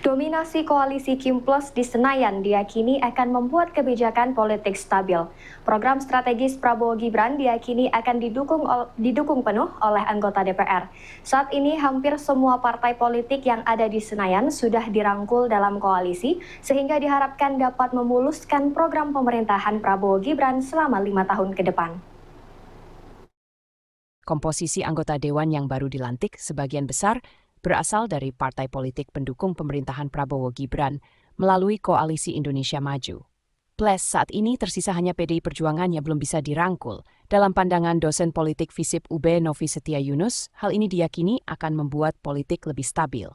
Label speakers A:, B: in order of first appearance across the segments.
A: Dominasi koalisi Kim Plus di Senayan diyakini akan membuat kebijakan politik stabil. Program strategis Prabowo Gibran diyakini akan didukung penuh oleh anggota DPR. Saat ini hampir semua partai politik yang ada di Senayan sudah dirangkul dalam koalisi, sehingga diharapkan dapat memuluskan program pemerintahan Prabowo Gibran selama 5 tahun ke depan.
B: Komposisi anggota Dewan yang baru dilantik sebagian besar berasal dari partai politik pendukung pemerintahan Prabowo Gibran melalui Koalisi Indonesia Maju. Plus, saat ini tersisa hanya PDI Perjuangan yang belum bisa dirangkul. Dalam pandangan dosen politik FISIP UB Novi Setia Yunus, hal ini diyakini akan membuat politik lebih stabil.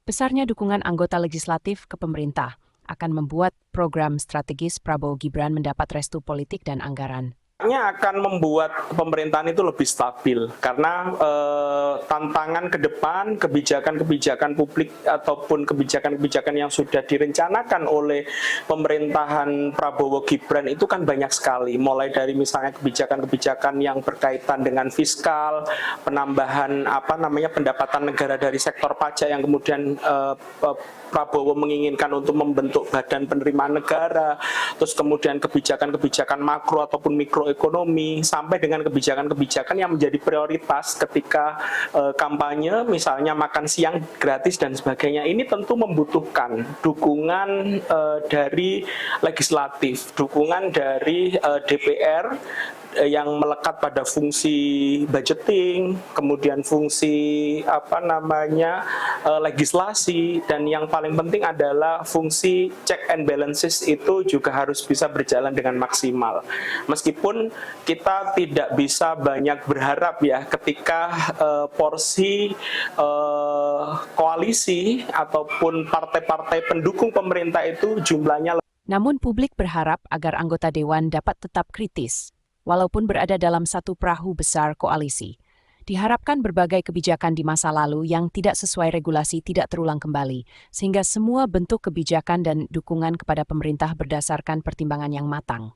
B: Besarnya dukungan anggota legislatif ke pemerintah akan membuat program strategis Prabowo Gibran mendapat restu politik dan anggaran.
C: Akan membuat pemerintahan itu lebih stabil karena tantangan ke depan, kebijakan-kebijakan publik ataupun kebijakan-kebijakan yang sudah direncanakan oleh pemerintahan Prabowo Gibran itu kan banyak sekali, mulai dari misalnya kebijakan-kebijakan yang berkaitan dengan fiskal, penambahan pendapatan negara dari sektor pajak yang kemudian Prabowo menginginkan untuk membentuk badan penerimaan negara, terus kemudian kebijakan-kebijakan makro ataupun mikroekonomi, sampai dengan kebijakan-kebijakan yang menjadi prioritas ketika kampanye, misalnya makan siang gratis dan sebagainya. Ini tentu membutuhkan dukungan dari legislatif, dukungan dari DPR yang melekat pada fungsi budgeting, kemudian fungsi legislasi, dan yang paling penting adalah fungsi check and balances itu juga harus bisa berjalan dengan maksimal. Meskipun kita tidak bisa banyak berharap ya ketika porsi koalisi ataupun partai-partai pendukung pemerintah itu jumlahnya.
B: Namun publik berharap agar anggota Dewan dapat tetap kritis, walaupun berada dalam satu perahu besar koalisi. Diharapkan berbagai kebijakan di masa lalu yang tidak sesuai regulasi tidak terulang kembali, sehingga semua bentuk kebijakan dan dukungan kepada pemerintah berdasarkan pertimbangan yang matang.